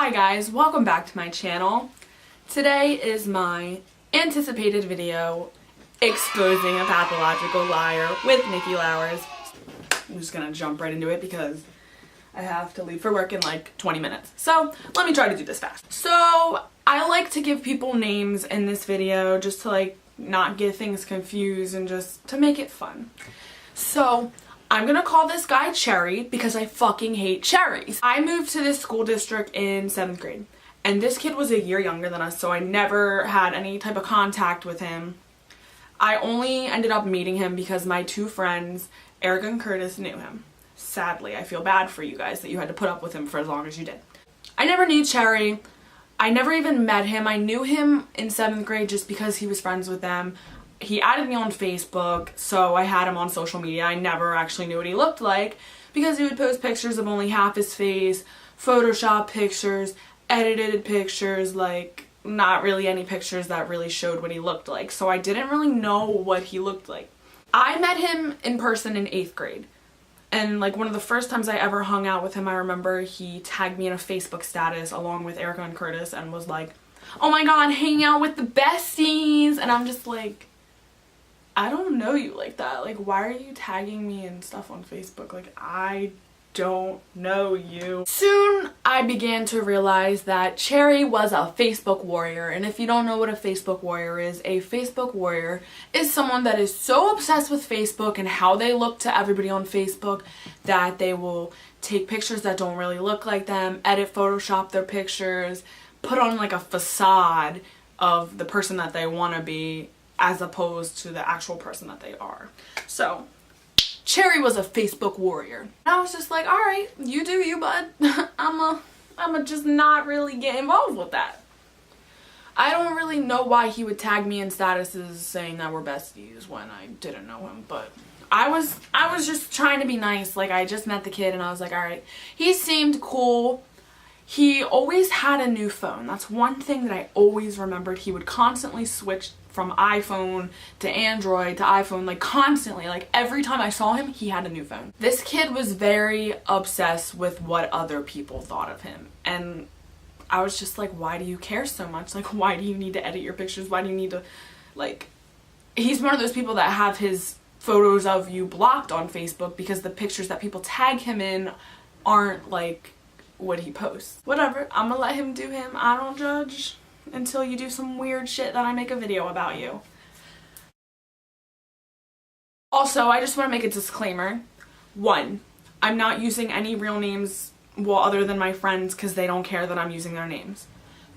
Hi guys, welcome back to my channel. Today is my anticipated video exposing a pathological liar with Nikki Lowers. I'm just gonna jump right into it because I have to leave for work in like 20 minutes. So let me try to do this fast. So I like to give people names in this video just to like not get things confused and just to make it fun. So I'm gonna call this guy Cherry because I fucking hate cherries. I moved to this school district in 7th grade and this kid was a year younger than us, so I never had any type of contact with him. I only ended up meeting him because my two friends, Eric and Curtis, knew him. Sadly, I feel bad for you guys that you had to put up with him for as long as you did. I never knew Cherry. I never even met him. I knew him in 7th grade just because he was friends with them. He added me on Facebook, so I had him on social media. I never actually knew what he looked like because he would post pictures of only half his face, Photoshop pictures, edited pictures, like not really any pictures that really showed what he looked like. So I didn't really know what he looked like. I met him in person in 8th grade. And like one of the first times I ever hung out with him, I remember he tagged me in a Facebook status along with Erica and Curtis and was like, "Oh my god, hanging out with the besties." And I'm just like, I don't know you like that. Like, why are you tagging me and stuff on Facebook? Like, I don't know you. Soon, I began to realize that Cherry was a Facebook warrior. And if you don't know what a Facebook warrior is someone that is so obsessed with Facebook and how they look to everybody on Facebook that they will take pictures that don't really look like them, edit, Photoshop their pictures, put on like a facade of the person that they want to be, as opposed to the actual person that they are. So Cherry was a Facebook warrior. And I was just like, all right, you do you, bud. I'ma just not really get involved with that. I don't really know why he would tag me in statuses saying that we're besties when I didn't know him, but I was just trying to be nice. Like, I just met the kid and I was like, all right, he seemed cool. He always had a new phone. That's one thing that I always remembered. He would constantly switch from iPhone to Android to iPhone, like constantly. Like every time I saw him, he had a new phone. This kid was very obsessed with what other people thought of him. And I was just like, why do you care so much? Like, why do you need to edit your pictures? Why do you need to, like, he's one of those people that have his photos of you blocked on Facebook because the pictures that people tag him in aren't like what he posts. Whatever, I'm gonna let him do him. I don't judge until you do some weird shit that I make a video about you. Also, I just want to make a disclaimer. 1, I'm not using any real names, well, other than my friends, because they don't care that I'm using their names.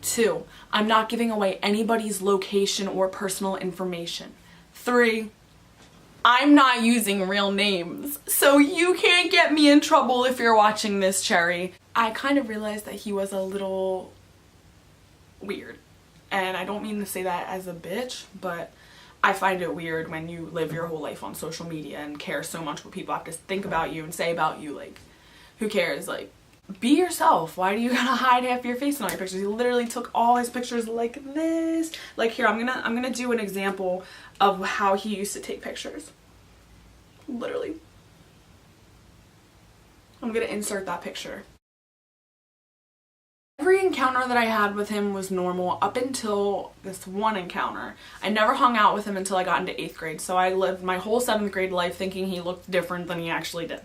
2, I'm not giving away anybody's location or personal information. 3, I'm not using real names, so you can't get me in trouble if you're watching this, Cherry. I kind of realized that he was a little weird, and I don't mean to say that as a bitch, but I find it weird when you live your whole life on social media and care so much what people have to think about you and say about you. Like, who cares? Like, be yourself. Why do you gotta hide half your face in all your pictures? He literally took all his pictures like this. Like, here, I'm gonna do an example of how he used to take pictures. Literally. I'm gonna insert that picture. Every encounter that I had with him was normal up until this one encounter. I never hung out with him until I got into 8th grade, so I lived my whole 7th grade life thinking he looked different than he actually did.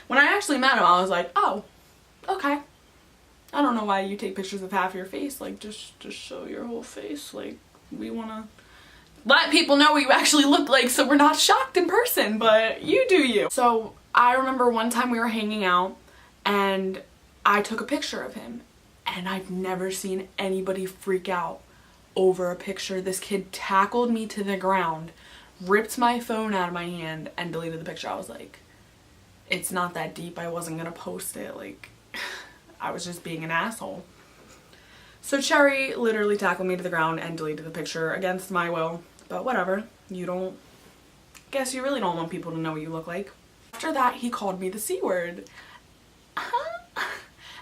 When I actually met him, I was like, oh, okay. I don't know why you take pictures of half your face. Like, just show your whole face. Like, we want to let people know what you actually look like so we're not shocked in person, but you do you. So I remember one time we were hanging out and I took a picture of him. And I've never seen anybody freak out over a picture. This kid tackled me to the ground, ripped my phone out of my hand, and deleted the picture. I was like, it's not that deep. I wasn't gonna post it. Like, I was just being an asshole. So Cherry literally tackled me to the ground and deleted the picture against my will. But whatever. Guess you really don't want people to know what you look like. After that, he called me the C word.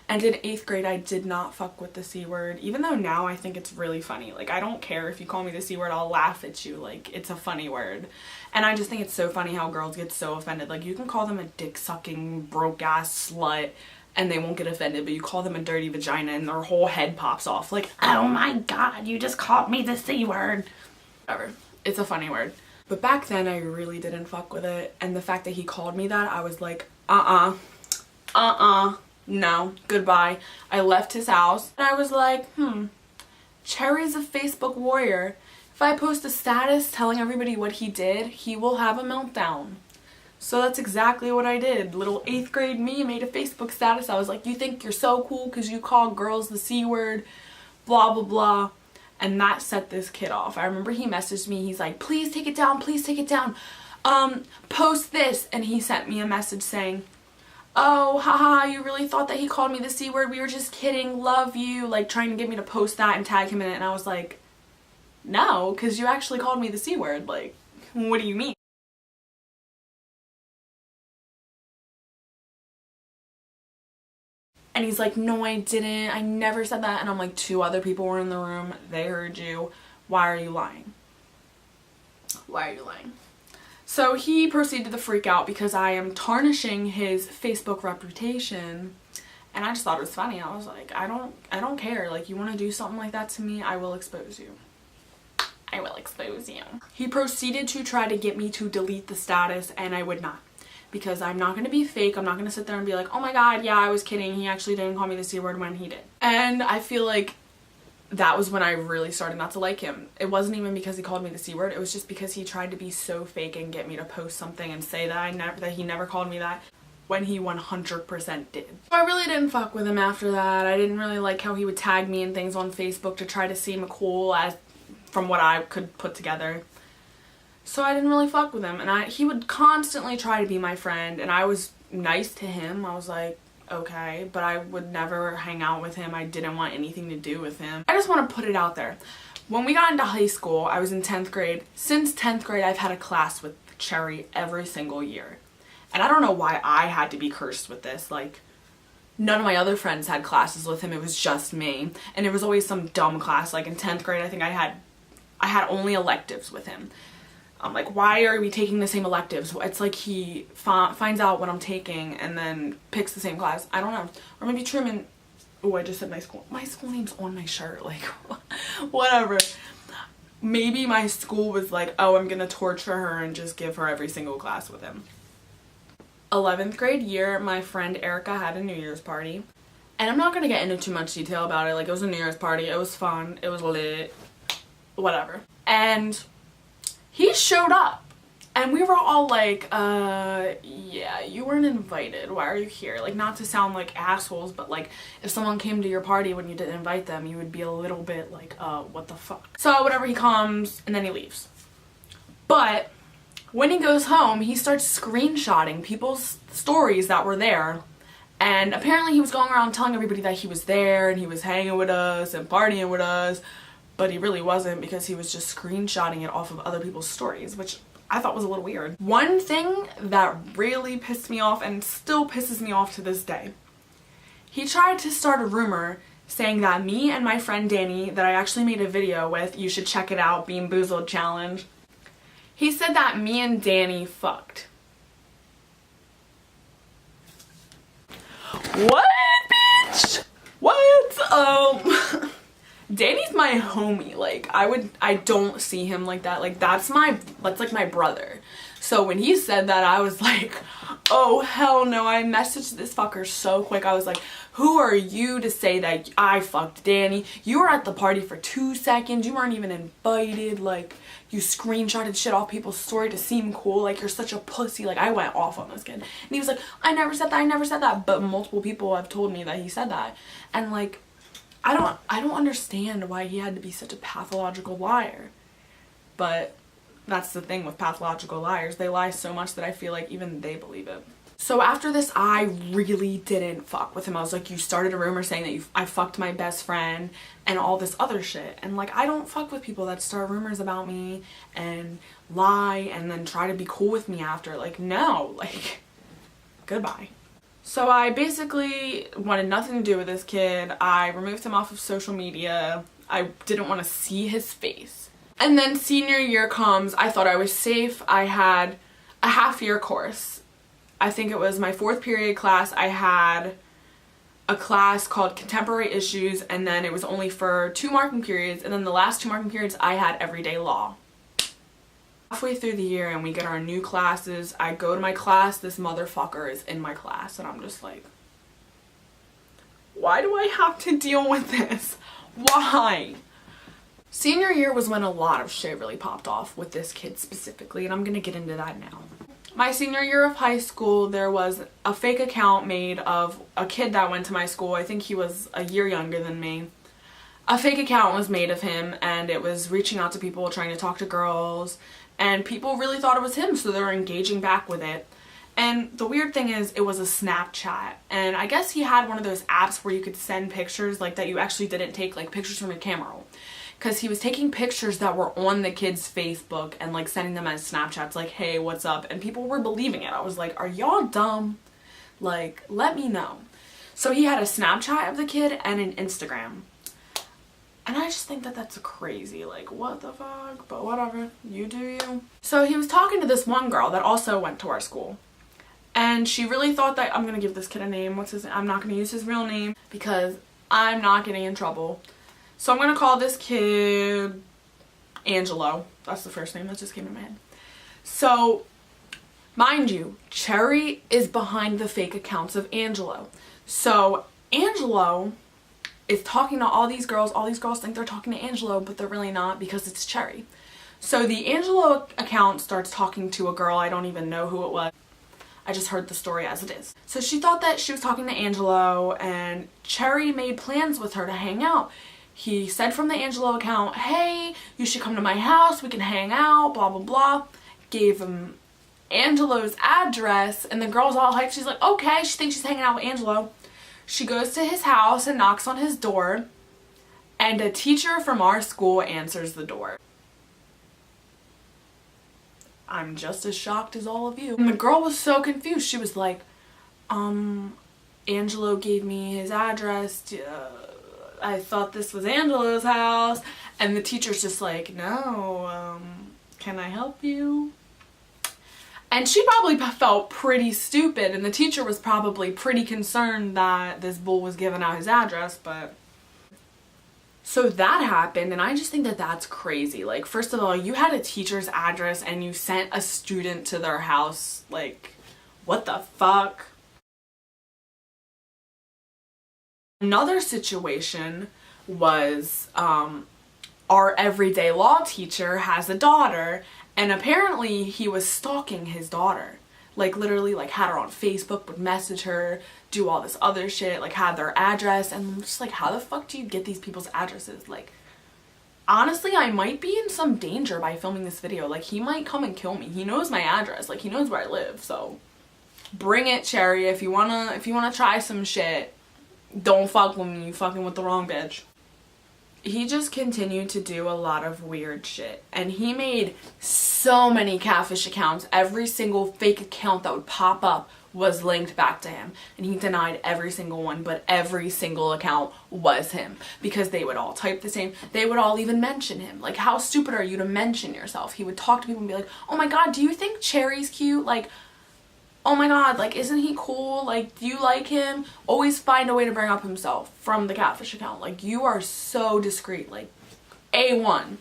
And in 8th grade, I did not fuck with the C word, even though now I think it's really funny. Like, I don't care if you call me the C word, I'll laugh at you. Like, it's a funny word. And I just think it's so funny how girls get so offended. Like, you can call them a dick-sucking, broke-ass slut, and they won't get offended, but you call them a dirty vagina and their whole head pops off like, oh my god, you just called me the C word. Whatever. It's a funny word. But back then I really didn't fuck with it, and the fact that he called me that, I was like, no, goodbye. I left his house and I was like, Cherry's a Facebook warrior. If I post a status telling everybody what he did, he will have a meltdown. So that's exactly what I did. Little 8th grade me made a Facebook status. I was like, you think you're so cool because you call girls the C word, blah, blah, blah. And that set this kid off. I remember he messaged me. He's like, please take it down. Please take it down. Post this. And he sent me a message saying, oh, haha, you really thought that he called me the C word? We were just kidding. Love you. Like, trying to get me to post that and tag him in it. And I was like, no, because you actually called me the C word. Like, what do you mean? And he's like, no, I didn't. I never said that. And I'm like, 2 other people were in the room. They heard you. Why are you lying? Why are you lying? So he proceeded to freak out because I am tarnishing his Facebook reputation. And I just thought it was funny. I was like, I don't care. Like, you want to do something like that to me, I will expose you. I will expose you. He proceeded to try to get me to delete the status, and I would not. Because I'm not going to be fake. I'm not going to sit there and be like, oh my god, yeah, I was kidding. He actually didn't call me the C word when he did. And I feel like that was when I really started not to like him. It wasn't even because he called me the C word. It was just because he tried to be so fake and get me to post something and say that he never called me that when he 100% did. So I really didn't fuck with him after that. I didn't really like how he would tag me in things on Facebook to try to seem cool as from what I could put together. So I didn't really fuck with him, and he would constantly try to be my friend, and I was nice to him. I was like, okay, but I would never hang out with him. I didn't want anything to do with him. I just want to put it out there. When we got into high school, I was in 10th grade. Since 10th grade, I've had a class with Cherry every single year. And I don't know why I had to be cursed with this. Like, none of my other friends had classes with him. It was just me. And it was always some dumb class. Like in 10th grade, I think I had only electives with him. I'm like, why are we taking the same electives? It's like he finds out what I'm taking and then picks the same class. I don't know. Or maybe Truman. Oh, I just said my school. My school name's on my shirt. Like, whatever. Maybe my school was like, oh, I'm gonna torture her and just give her every single class with him. 11th grade year, my friend Erica had a New Year's party. And I'm not gonna get into too much detail about it. Like, it was a New Year's party. It was fun. It was lit. Whatever. And he showed up, and we were all like, yeah, you weren't invited. Why are you here? Like, not to sound like assholes, but like, if someone came to your party when you didn't invite them, you would be a little bit like, what the fuck? So whatever, he comes, and then he leaves. But when he goes home, he starts screenshotting people's stories that were there. And apparently he was going around telling everybody that he was there, and he was hanging with us and partying with us. But he really wasn't, because he was just screenshotting it off of other people's stories, which I thought was a little weird. One thing that really pissed me off, and still pisses me off to this day, he tried to start a rumor saying that me and my friend Danny, that I actually made a video with, you should check it out, Bean Boozled Challenge. He said that me and Danny fucked. What, bitch? What? Danny's my homie. Like, I don't see him like that. Like, that's like my brother. So when he said that, I was like, oh hell no. I messaged this fucker so quick. I was like, who are you to say that I fucked Danny? You were at the party for 2 seconds. You weren't even invited. Like, you screenshotted shit off people's story to seem cool. Like, you're such a pussy. Like, I went off on this kid. And he was like, I never said that. I never said that. But multiple people have told me that he said that. And like, I don't understand why he had to be such a pathological liar. But that's the thing with pathological liars. They lie so much that I feel like even they believe it. So after this, I really didn't fuck with him. I was like, you started a rumor saying that I fucked my best friend and all this other shit. And like, I don't fuck with people that start rumors about me and lie and then try to be cool with me after. Like, no, like, goodbye. So I basically wanted nothing to do with this kid. I removed him off of social media. I didn't want to see his face. And then senior year comes. I thought I was safe. I had a half-year course. I think it was my 4th period class. I had a class called Contemporary Issues, and then it was only for 2 marking periods, and then the last 2 marking periods I had Everyday Law. Halfway through the year and we get our new classes, I go to my class, this motherfucker is in my class, and I'm just like, why do I have to deal with this? Why? Senior year was when a lot of shit really popped off with this kid specifically, and I'm gonna get into that now. My senior year of high school, there was a fake account made of a kid that went to my school. I think he was a year younger than me. A fake account was made of him, and it was reaching out to people, trying to talk to girls, and people really thought it was him, so they were engaging back with it. And the weird thing is, it was a Snapchat, and I guess he had one of those apps where you could send pictures like that you actually didn't take, like pictures from your camera roll. Because he was taking pictures that were on the kid's Facebook and like sending them as Snapchats, like, hey, what's up? And people were believing it. I was like, are y'all dumb? Like, let me know. So he had a Snapchat of the kid and an Instagram. And I just think that that's crazy. Like, what the fuck? But whatever. You do you. So he was talking to this one girl that also went to our school. And she really thought that, I'm going to give this kid a name. What's his name? I'm not going to use his real name because I'm not getting in trouble. So I'm going to call this kid Angelo. That's the first name that just came to my head. So, mind you, Cherry is behind the fake accounts of Angelo. So, Angelo is talking to all these girls. All these girls think they're talking to Angelo, but they're really not because it's Cherry. So the Angelo account starts talking to a girl. I don't even know who it was. I just heard the story as it is. So she thought that she was talking to Angelo, and Cherry made plans with her to hang out. He said from the Angelo account, hey, you should come to my house, we can hang out, blah, blah, blah. Gave him Angelo's address, and the girl's all hyped. She's like, okay, she thinks she's hanging out with Angelo. She goes to his house and knocks on his door, and a teacher from our school answers the door. I'm just as shocked as all of you. And the girl was so confused. She was like, Angelo gave me his address. I thought this was Angelo's house. And the teacher's just like, no, can I help you? And she probably felt pretty stupid, and the teacher was probably pretty concerned that this bull was giving out his address, but... So that happened, and I just think that that's crazy. Like, first of all, you had a teacher's address and you sent a student to their house. Like, what the fuck? Another situation was our everyday law teacher has a daughter, and apparently he was stalking his daughter. Like, literally, like, had her on Facebook, would message her, do all this other shit, like, had their address, and I'm just like, how the fuck do you get these people's addresses? Like, honestly, I might be in some danger by filming this video. Like, he might come and kill me. He knows my address. Like, he knows where I live, so bring it, Cherry. If you wanna try some shit, don't fuck with me. You fucking with the wrong bitch. He just continued to do a lot of weird shit, and he made so many catfish accounts. Every single fake account that would pop up was linked back to him, and he denied every single one, but every single account was him because they would all type the same. They would all even mention him. Like, how stupid are you to mention yourself? He would talk to people and be like, oh my god, do you think Cherry's cute? Like, oh my god, like, isn't he cool? Like, do you like him? Always find a way to bring up himself from the catfish account. Like, you are so discreet. Like, A1.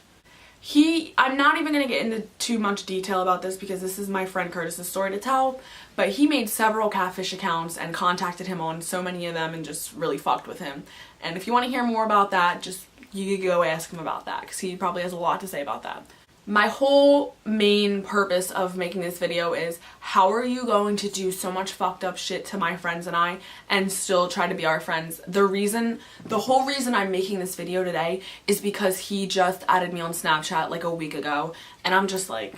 I'm not even going to get into too much detail about this because this is my friend Curtis's story to tell, but he made several catfish accounts and contacted him on so many of them and just really fucked with him. And if you want to hear more about that, just, you could go ask him about that because he probably has a lot to say about that. My whole main purpose of making this video is, how are you going to do so much fucked up shit to my friends and I and still try to be our friends? The whole reason I'm making this video today is because he just added me on Snapchat like a week ago, and I'm just like,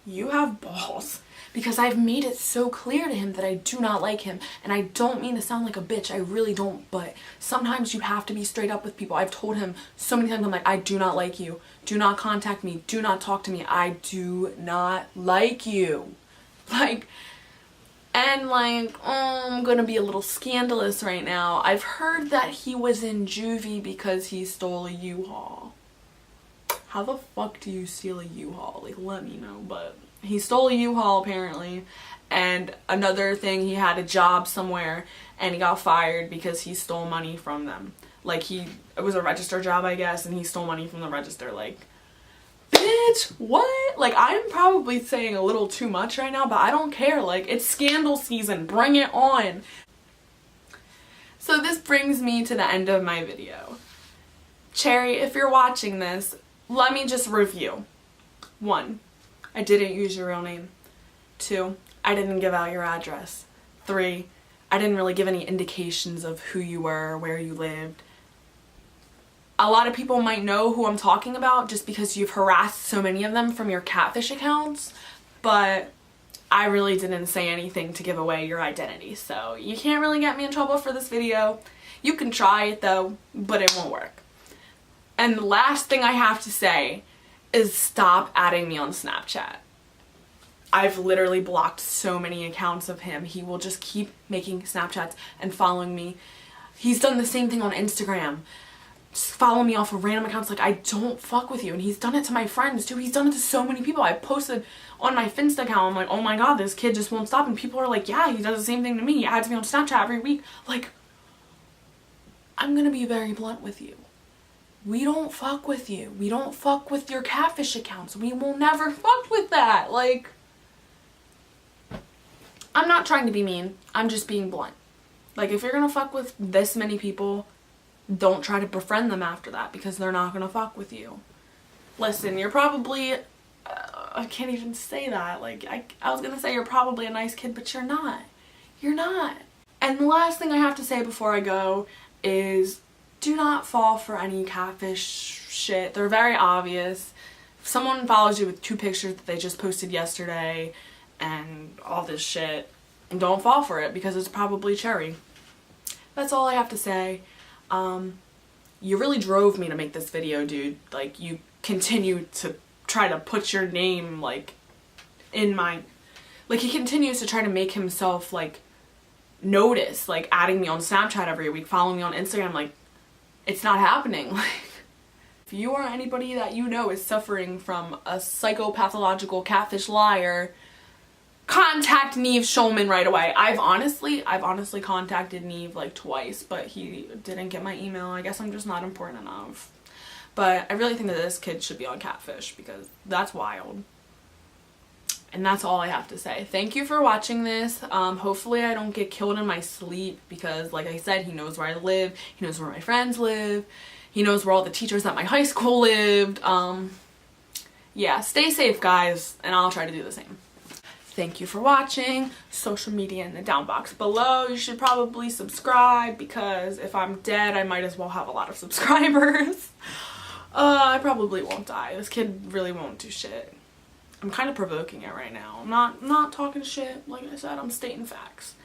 you have balls. Because I've made it so clear to him that I do not like him, and I don't mean to sound like a bitch, I really don't, but sometimes you have to be straight up with people. I've told him so many times, I'm like, I do not like you. Do not contact me. Do not talk to me. I do not like you. Like, and like, oh, I'm gonna be a little scandalous right now. I've heard that he was in juvie because he stole a U-Haul. How the fuck do you steal a U-Haul? Like, let me know, but... He stole a U-Haul apparently, And another thing, he had a job somewhere and he got fired because he stole money from them. Like, it was a register job, I guess, and he stole money from the register. Like, bitch, what? Like, I'm probably saying a little too much right now, but I don't care. Like, it's scandal season. Bring it on. So this brings me to the end of my video. Cherry, if you're watching this, let me just review. 1, I didn't use your real name. 2, I didn't give out your address. 3, I didn't really give any indications of who you were, where you lived. A lot of people might know who I'm talking about just because you've harassed so many of them from your catfish accounts, but I really didn't say anything to give away your identity, so you can't really get me in trouble for this video. You can try it though, but it won't work. And the last thing I have to say is stop adding me on Snapchat. I've literally blocked so many accounts of him. He will just keep making Snapchats and following me. He's done the same thing on Instagram. Just follow me off of random accounts. Like, I don't fuck with you. And he's done it to my friends too. He's done it to so many people. I posted on my Insta account, I'm like, oh my god, this kid just won't stop. And people are like, yeah, he does the same thing to me. He adds me on Snapchat every week. Like, I'm gonna be very blunt with you. We don't fuck with you. We don't fuck with your catfish accounts. We will never fuck with that. Like, I'm not trying to be mean. I'm just being blunt. Like, if you're gonna fuck with this many people, don't try to befriend them after that because they're not gonna fuck with you. Listen, you're probably, I can't even say that. Like, I was gonna say you're probably a nice kid, but you're not. You're not. And the last thing I have to say before I go is do not fall for any catfish shit. They're very obvious. If someone follows you with 2 pictures that they just posted yesterday and all this shit, don't fall for it because it's probably Cherry. That's all I have to say. You really drove me to make this video, dude. Like, you continue to try to put your name, like, in my... Like, he continues to try to make himself, like, notice, like, adding me on Snapchat every week, following me on Instagram. Like, it's not happening. Like, if you or anybody that you know is suffering from a psychopathological catfish liar, contact Neve Schulman right away. I've honestly contacted Neve like twice, but he didn't get my email. I guess I'm just not important enough. But I really think that this kid should be on catfish because that's wild. And that's all I have to say. Thank you for watching this. Hopefully I don't get killed in my sleep because, like I said, he knows where I live. He knows where my friends live. He knows where all the teachers at my high school lived. Yeah, stay safe, guys, and I'll try to do the same. Thank you for watching. Social media in the down box below. You should probably subscribe because if I'm dead, I might as well have a lot of subscribers. I probably won't die. This kid really won't do shit. I'm kind of provoking it right now. I'm not talking shit. Like I said, I'm stating facts.